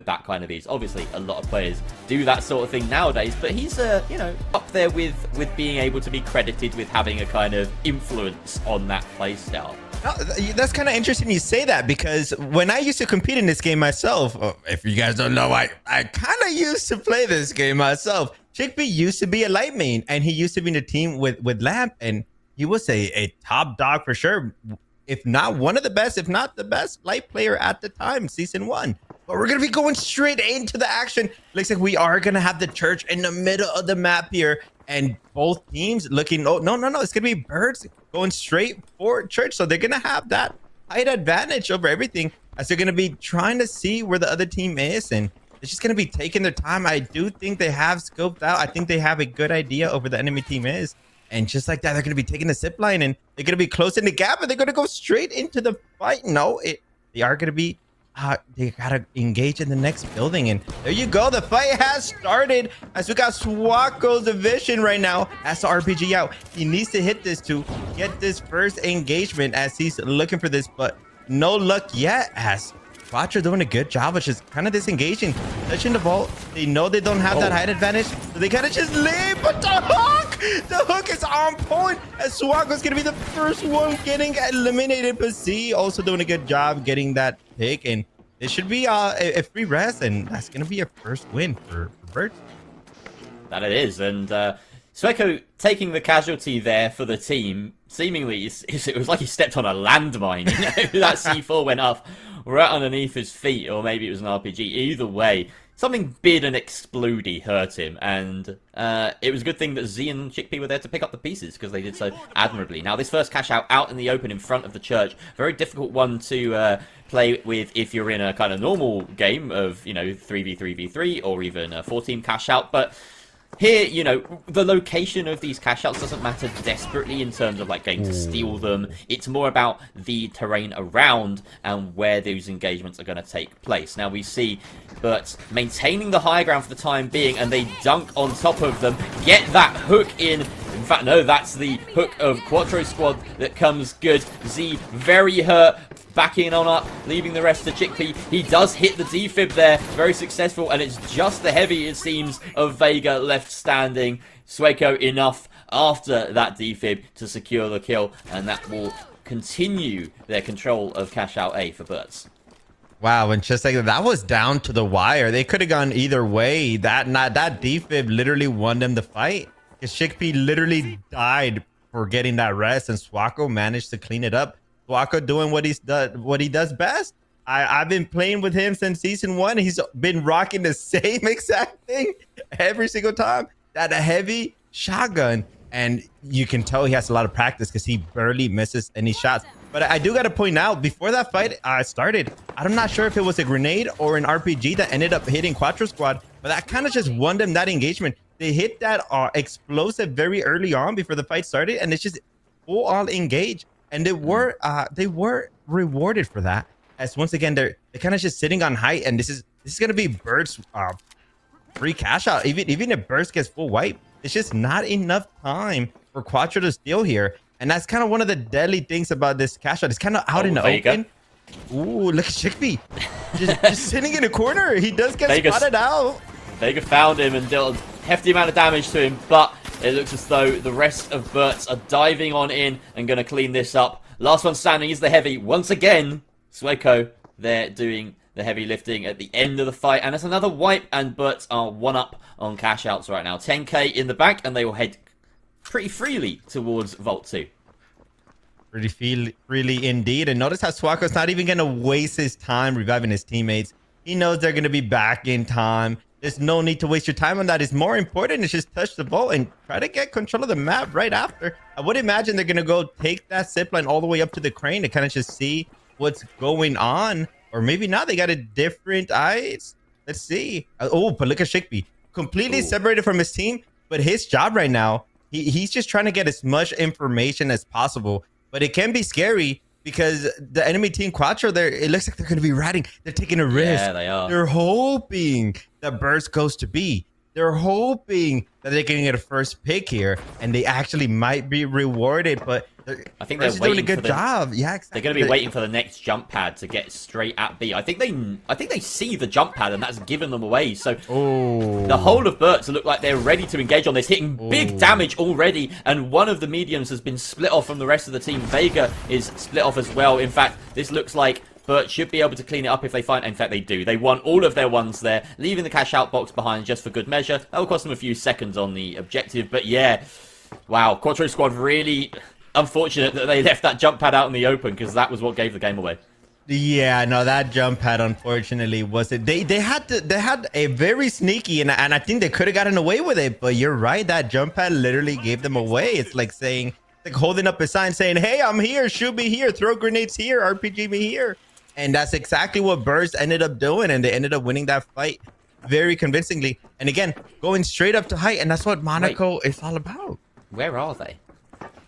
that kind of ease. Obviously, a lot of players do that sort of thing nowadays, but he's, you know, up there with being able to be credited with having a kind of influence on that playstyle. That's kind of interesting you say that, because when I used to compete in this game myself, if you guys don't know, I kind of used to play this game myself. Chickpea used to be a light main, and he used to be in a team with Lamp, and he was a top dog for sure. If not one of the best, if not the best light player at the time, season 1. But we're going to be going straight into the action. Looks like we are going to have the church in the middle of the map here. And both teams looking, oh, no. It's going to be BURTS going straight for church. So they're going to have that height advantage over everything, as they're going to be trying to see where the other team is. And they're just going to be taking their time. I do think they have scoped out. I think they have a good idea over the enemy team is. And just like that, they're going to be taking the zip line, and they're going to be closing the gap, and they're going to go straight into the fight. No, they are going to be, they got to engage in the next building. And there you go. The fight has started, as we got Swacko's division right now. Has the RPG out. He needs to hit this to get this first engagement, as he's looking for this, but no luck yet, as Quattro doing a good job, which is kind of disengaging, touching the vault. They know they don't have that height advantage, so they kind of just leave. But the hook is on point, as Swacko's gonna be the first one getting eliminated. But Z also doing a good job getting that pick, and it should be a free rest, and that's gonna be a first win for BURTS. That it is, and Swacko taking the casualty there for the team. Seemingly, it was like he stepped on a landmine. You know, that C4 went off right underneath his feet, or maybe it was an RPG. Either way, something big and explodey hurt him, and it was a good thing that Z and Chickpea were there to pick up the pieces, because they did so admirably. Now, this first cash out in the open in front of the church, very difficult one to play with if you're in a kind of normal game of, you know, 3v3v3 or even a 4-team cash out, but here, you know, the location of these cash outs doesn't matter desperately in terms of like getting to steal them. It's more about the terrain around and where those engagements are going to take place. Now we see BURTS maintaining the high ground for the time being, and they dunk on top of them, get that hook in. In fact, no, that's the hook of Quattro squad that comes good. Z very hurt, backing on up, leaving the rest to Chickpea. He does hit the defib there, very successful, and it's just the heavy, it seems, of Vega left standing. Swacko enough after that defib to secure the kill, and that will continue their control of cash out A for BURTS. Wow, and just like that was down to the wire. They could have gone either way. That defib literally won them the fight, because Chickpea literally died for getting that rest, and Swacko managed to clean it up. Quattro doing what he does best. I've been playing with him since season 1. He's been rocking the same exact thing every single time. That heavy shotgun, and you can tell he has a lot of practice, because he barely misses any shots. But I do got to point out, before that fight started, I'm not sure if it was a grenade or an RPG that ended up hitting Quattro squad, but that kind of just won them that engagement. They hit that explosive very early on before the fight started, and it's just full on engage. And they were rewarded for that, as once again they're kind of just sitting on height, and this is gonna be BURTS free cash out. Even if BURTS gets full wipe, it's just not enough time for Quattro to steal here, and that's kind of one of the deadly things about this cash out. It's kind of out in the open. Ooh, look at Chickpea, just sitting in a corner. He does get spotted out. Vega found him and dealt a hefty amount of damage to him, but it looks as though the rest of BURTS are diving on in and going to clean this up. Last one standing is the heavy. Once again, Swacko, they're doing the heavy lifting at the end of the fight. And it's another wipe, and BURTS are 1-up on cash outs right now. 10k in the bank, and they will head pretty freely towards Vault 2. Pretty freely indeed. And notice how Swacko's not even going to waste his time reviving his teammates. He knows they're going to be back in time. There's no need to waste your time on that. It's more important to just touch the vault and try to get control of the map right after. I would imagine they're going to go take that zipline all the way up to the crane to kind of just see what's going on. Or maybe not. They got a different eyes. Let's see. Oh, but look at Chickpea. Completely separated from his team. But his job right now, he's just trying to get as much information as possible. But it can be scary, because the enemy team Quattro, it looks like they're going to be riding. They're taking a risk. Yeah, they are. They're hoping that BURTS goes to B. They're hoping that they can get a first pick here, and they actually might be rewarded. But I think they're doing a waiting for good the job. Yeah, exactly. They're going to be waiting for the next jump pad to get straight at B. I think they see the jump pad, and that's given them away. So the whole of BURTS look like they're ready to engage on this, hitting big damage already. And one of the mediums has been split off from the rest of the team. Vega is split off as well. In fact, this looks like BURTS should be able to clean it up if they find... In fact, they do. They won all of their ones there, leaving the cash out box behind just for good measure. That will cost them a few seconds on the objective. But yeah, wow, Quattro squad really... Unfortunate that they left that jump pad out in the open, because that was what gave the game away. Yeah, no, that jump pad unfortunately wasn't. They had a very sneaky, and I think they could have gotten away with it. But you're right, that jump pad literally gave them away. It's like saying, like holding up a sign saying, "Hey, I'm here, shoot me here, throw grenades here, RPG me here." And that's exactly what BURTS ended up doing, and they ended up winning that fight very convincingly. And again, going straight up to height, and that's what Monaco is all about. Where are they?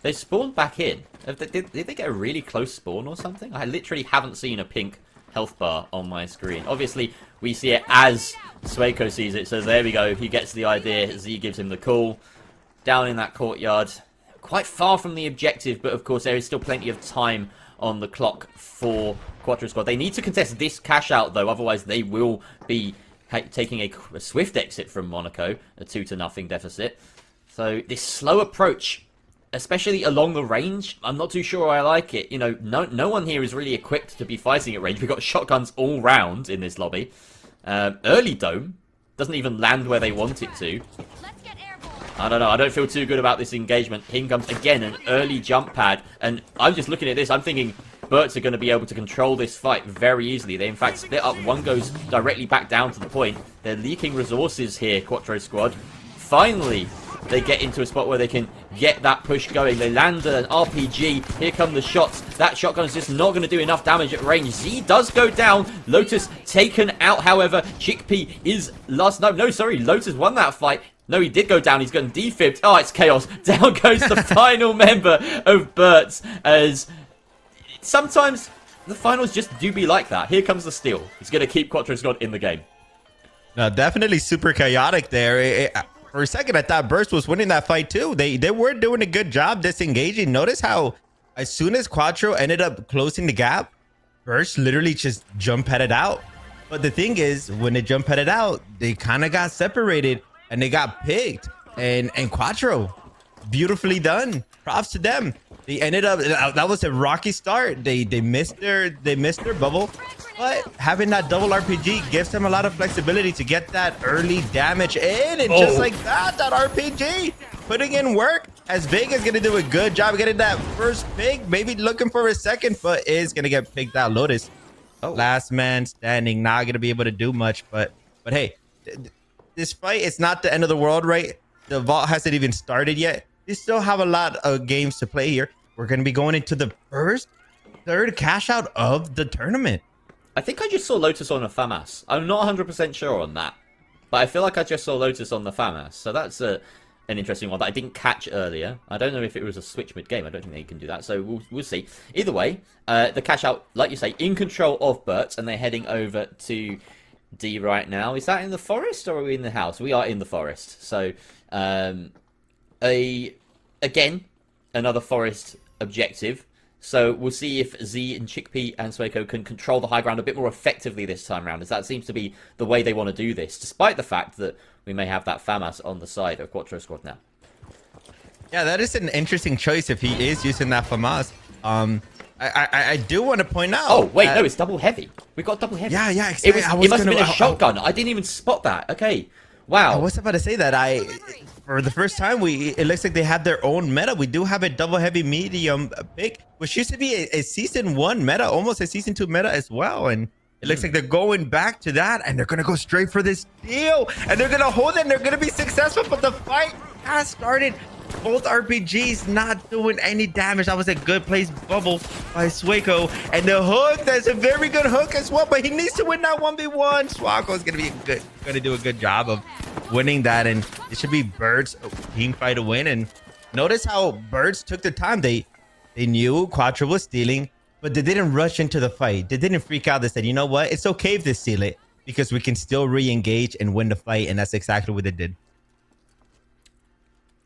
They spawned back in. Did they get a really close spawn or something? I literally haven't seen a pink health bar on my screen. Obviously, we see it as Sueco sees it. So there we go. He gets the idea. Z gives him the call. Down in that courtyard. Quite far from the objective, but of course there is still plenty of time on the clock for Quattro squad. They need to contest this cash out, though. Otherwise, they will be taking a swift exit from Monaco. A 2-0 deficit. So this slow approach, especially along the range, I'm not too sure I like it. You know, no one here is really equipped to be fighting at range. We've got shotguns all round in this lobby. Early dome doesn't even land where they want it to. I don't know. I don't feel too good about this engagement. In comes again an early jump pad, and I'm just looking at this. I'm thinking BURTS are going to be able to control this fight very easily. They in fact split up. One goes directly back down to the point. They're leaking resources here, Quattro squad. Finally, they get into a spot where they can get that push going. They land an RPG. Here come the shots. That shotgun is just not going to do enough damage at range. Z does go down. Lotus taken out, however. Chickpea is lost. No, sorry. Lotus won that fight. No, he did go down. He's gotten defibbed. Oh, it's chaos. Down goes the final member of BURTS. As sometimes the finals just do be like that. Here comes the steal. He's going to keep Quattro squad in the game. No, definitely super chaotic there. For a second, I thought BURTS was winning that fight too. They were doing a good job disengaging. Notice how as soon as Quattro ended up closing the gap, BURTS literally just jump headed out. But the thing is, when they jump headed out, they kind of got separated and they got picked. And Quattro, beautifully done. Props to them. They ended up, that was a rocky start. They missed their bubble. But having that double RPG gives them a lot of flexibility to get that early damage in. And just like that RPG putting in work, as Vega's going to do a good job getting that first pick. Maybe looking for a second, but is going to get picked out. Lotus, last man standing, not going to be able to do much. But hey, this fight is not the end of the world, right? The vault hasn't even started yet. They still have a lot of games to play here. We're going to be going into the third cash out of the tournament. I think I just saw Lotus on a FAMAS. I'm not 100% sure on that. But I feel like I just saw Lotus on the FAMAS. So that's an interesting one that I didn't catch earlier. I don't know if it was a switch mid-game. I don't think they can do that. So we'll see. Either way, the cash out, like you say, in control of BURTS. And they're heading over to D right now. Is that in the forest or are we in the house? We are in the forest. So, again, another forest objective. So we'll see if Z and Chickpea and Sueco can control the high ground a bit more effectively this time around, as that seems to be the way they want to do this, despite the fact that we may have that FAMAS on the side of Quattro squad now. Yeah, that is an interesting choice if he is using that FAMAS. I do want to point out. Oh, wait, no, it's double heavy. We got double heavy. Yeah, exactly. It must have been a shotgun. I didn't even spot that. Okay. Wow. I was about to say that for the first time, it looks like they have their own meta. We do have a double heavy medium pick, which used to be a season 1 meta, almost a season 2 meta as well. And it looks like they're going back to that, and they're going to go straight for this deal, and they're going to hold it, and they're going to be successful. But the fight has started. Both RPGs not doing any damage. That was a good place bubble by Sueco. And the hook, that's a very good hook as well. But he needs to win that 1v1. Sueco is going to do a good job of winning that. And it should be BURTS team fight to win. And notice how BURTS took the time. They knew Quattro was stealing, but they didn't rush into the fight. They didn't freak out. They said, you know what? It's okay if they steal it, because we can still re-engage and win the fight. And that's exactly what they did.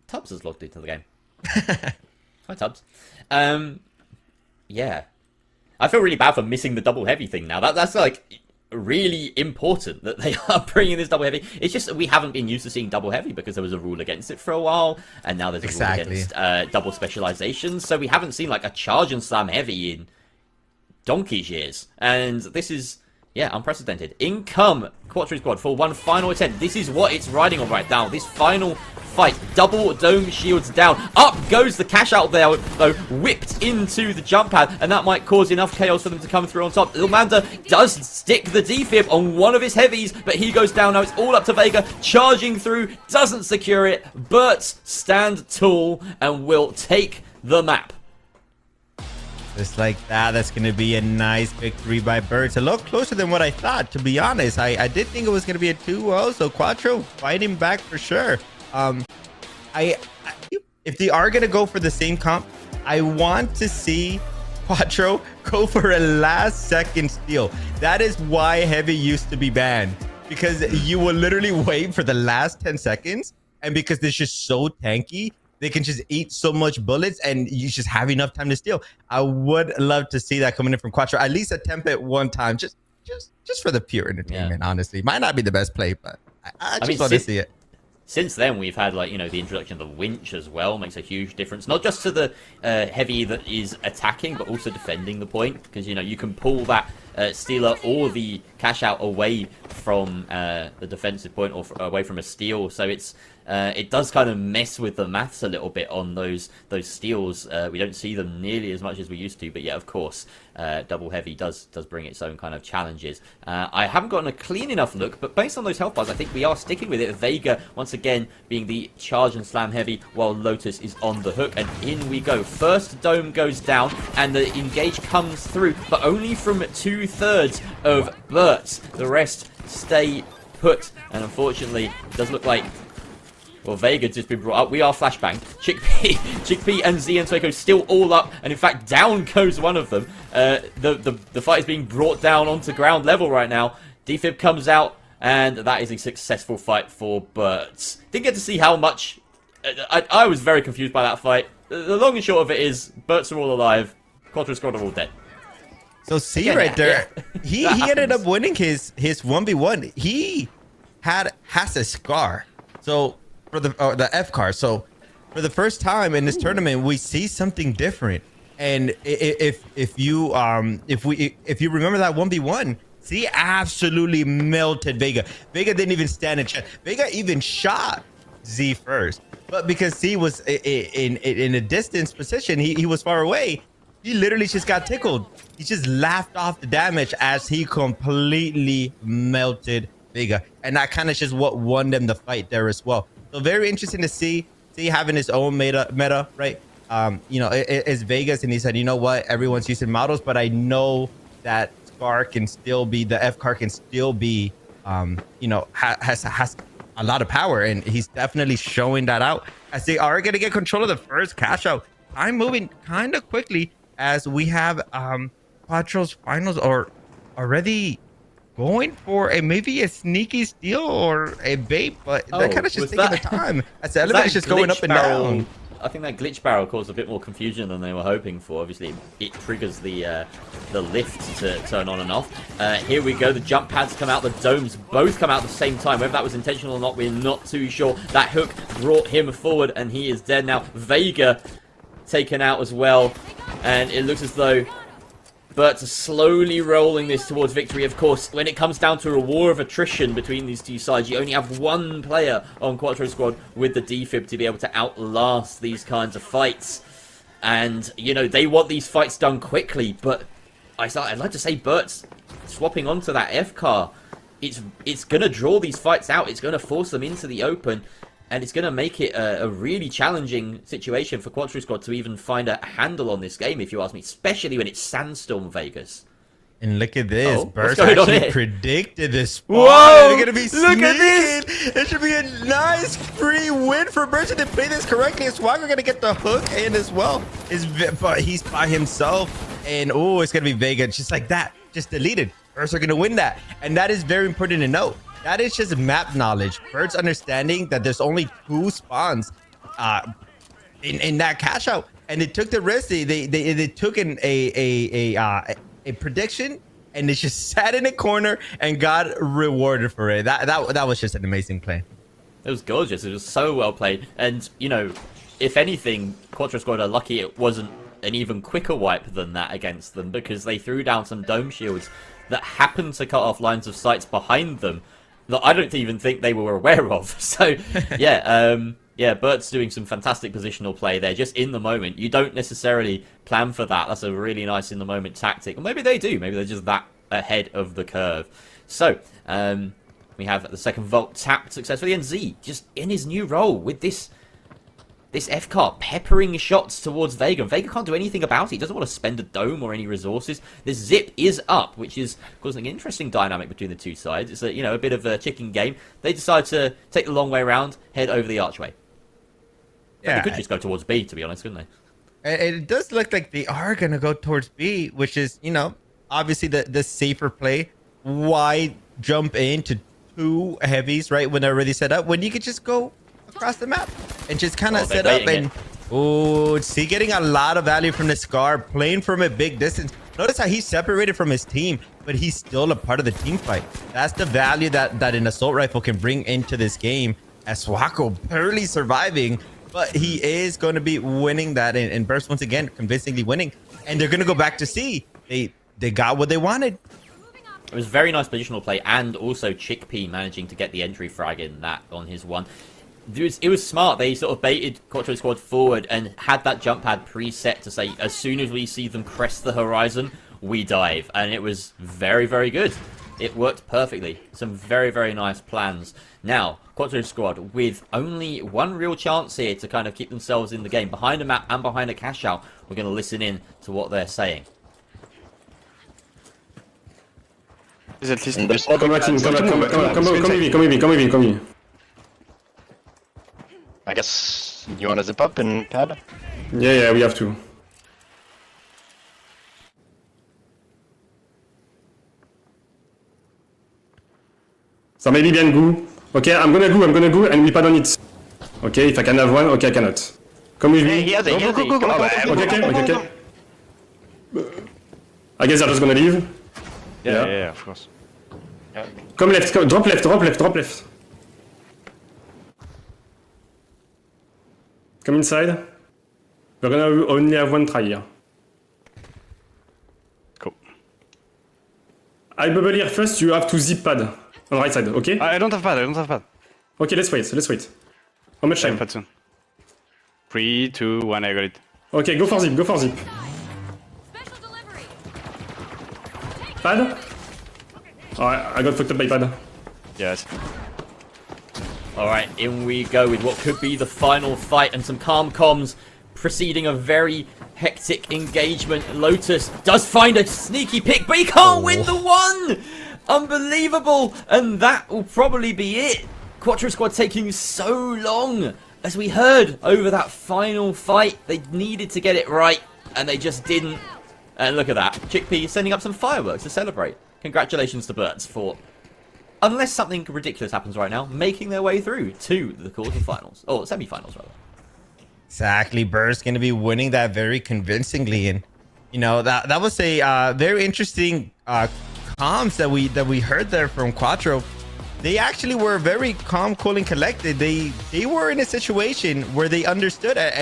Tubbs has logged into the game. Hi, Tubbs. Yeah. I feel really bad for missing the double heavy thing now. That's like really important that they are bringing this double heavy. It's just that we haven't been used to seeing double heavy because there was a rule against it for a while, and now there's a rule against double specializations. So we haven't seen like a charge and slam heavy in donkey's years, and this is unprecedented. In come Quattro squad for one final attempt. This is what it's riding on right now. This final fight. Double dome shields down. Up goes the cash out there, though, whipped into the jump pad, and that might cause enough chaos for them to come through on top. Ilmander does stick the defib on one of his heavies, but he goes down. Now it's all up to Vega, charging through, doesn't secure it. BURTS stand tall and will take the map. Just like that, that's going to be a nice victory by BURTS. A lot closer than what I thought, to be honest. I did think it was going to be a 2-0, so Quattro fighting back for sure. If they are going to go for the same comp, I want to see Quattro go for a last-second steal. That is why Heavy used to be banned, because you will literally wait for the last 10 seconds, and because they're just so tanky, they can just eat so much bullets and you just have enough time to steal. I would love to see that coming in from Quattro. At least attempt it one time, just for the pure entertainment. Honestly, might not be the best play, but I just want to see it. Since then, we've had, like, the introduction of the winch as well. Makes a huge difference, not just to the heavy that is attacking, but also defending the point, because you can pull that stealer or the cash out away from the defensive point, or away from a steal. So it does kind of mess with the maths a little bit on those steals. We don't see them nearly as much as we used to, but yeah, of course, double heavy does bring its own kind of challenges. I haven't gotten a clean enough look, but based on those health bars, I think we are sticking with it. Vega once again being the charge and slam heavy, while Lotus is on the hook, and in we go. First dome goes down, and the engage comes through, but only from 2/3 of BURTS. The rest stay put, and unfortunately, it does look like, well, Vega's just been brought up. We are flashbang. Chickpea and Z and Sueko still all up, and in fact, down goes one of them. The fight is being brought down onto ground level right now. Defib comes out, and that is a successful fight for BURTS. Didn't get to see how much. I was very confused by that fight. The long and short of it is, BURTS are all alive. Quattro squad are all dead. So see right there, he ended up winning his 1v1. He has a scar. So for the F card. So for the first time in this tournament, we see something different. And if you remember that 1v1, C absolutely melted Vega. Vega didn't even stand a chance. Vega even shot Z first, but because C was in a distance position, he was far away. He literally just got tickled. He just laughed off the damage as he completely melted Vega, and that kind of just what won them the fight there as well. So very interesting to see having his own meta, right? It's Vegas, and he said, you know what, everyone's using models, but I know that Scar can still be, the F car can still be, has a lot of power, and he's definitely showing that out as they are going to get control of the first cash out. I'm moving kind of quickly as we have Quattro's finals are already going for maybe a sneaky steal or a bait, but they're kind of just taking the time as the elevator is just going up and down. I think that glitch barrel caused a bit more confusion than they were hoping for. Obviously, it triggers the lift to turn on and off. Here we go. The jump pads come out. The domes both come out at the same time. Whether that was intentional or not, we're not too sure. That hook brought him forward, and he is dead now. Vega taken out as well, and it looks as though BURTS are slowly rolling this towards victory. Of course, when it comes down to a war of attrition between these two sides, you only have one player on Quattro squad with the defib to be able to outlast these kinds of fights. And, they want these fights done quickly, but I'd like to say BURTS swapping onto that F car, it's going to draw these fights out. It's going to force them into the open, and it's going to make it a really challenging situation for Quattro squad to even find a handle on this game, if you ask me, especially when it's Sandstorm Vegas. And look at this. BURTS actually predicted this spot. Whoa! They're going to be sneaking. Look at this. It should be a nice free win for BURTS. If they play this correctly, Swagger going to get the hook in as well. But he's by himself. And, it's going to be Vega. Just like that. Just deleted. BURTS are going to win that. And that is very important to note. That is just map knowledge. BURTS understanding that there's only 2 spawns in that cash out. and they took the risk. They took a prediction, and they just sat in a corner and got rewarded for it. That was just an amazing play. It was gorgeous. It was so well played. And, you know, if anything, Quattro Squad are lucky it wasn't an even quicker wipe than that against them, because they threw down some dome shields that happened to cut off lines of sights behind them that I don't even think they were aware of. So, yeah, BURTS doing some fantastic positional play there, just in the moment. You don't necessarily plan for that. That's a really nice in-the-moment tactic. Or maybe they do. Maybe they're just that ahead of the curve. So, we have the second vault tapped successfully, and Z just in his new role with this F-Car peppering shots towards Vega. Vega can't do anything about it. He doesn't want to spend a dome or any resources. This zip is up, which is causing an interesting dynamic between the two sides. It's a bit of a chicken game. They decide to take the long way around, head over the archway. Yeah, they could just go towards B, to be honest, couldn't they? It does look like they are going to go towards B, which is, obviously the safer play. Why jump into two heavies, right, when they're already set up, when you could just go across the map and just kind of set up and... Oh, see, getting a lot of value from the Scar, playing from a big distance. Notice how he's separated from his team, but he's still a part of the team fight. That's the value that an assault rifle can bring into this game, as Swako barely surviving, but he is going to be winning that, and BURTS once again convincingly winning, and they're going to go back to C. They got what they wanted. It was very nice positional play, and also Chickpea managing to get the entry frag in that on his one. It was smart. They sort of baited Quattro Squad forward and had that jump pad preset to say, as soon as we see them crest the horizon, we dive. And it was very, very good. It worked perfectly. Some very, very nice plans. Now, Quattro Squad with only one real chance here to kind of keep themselves in the game. Behind a map and behind a cash out, we're going to listen in to what they're saying. Is at least Come with me. I guess you want to zip up and pad? Yeah, we have to. So maybe bien go. Okay, I'm gonna go, and we pad on it. Okay, if I can have one, okay, I cannot. Come with me. He has it. Okay. I guess they're just gonna leave. Yeah, of course. Come left, drop left. Come inside. We're gonna only have one try here. Cool. I bubble here first, you have to zip pad on the right side, okay? I don't have pad. Okay, let's wait. How much time? Pad soon. 3, 2, 1, I got it. Okay, go for zip. Special delivery. Pad? Alright, I got fucked up by pad. Yes. Alright, in we go with what could be the final fight, and some calm comms preceding a very hectic engagement. Lotus does find a sneaky pick, but he can't win the one! Unbelievable! And that will probably be it. Quattro Squad taking so long. As we heard over that final fight, they needed to get it right, and they just didn't. And look at that. Chickpea sending up some fireworks to celebrate. Congratulations to BURTS for, unless something ridiculous happens right now, making their way through to the quarterfinals. Or semifinals, rather. Exactly. BURTS going to be winning that very convincingly. And, that was a very interesting comms that we heard there from Quattro. They actually were very calm, cool, and collected. They were in a situation where they understood it.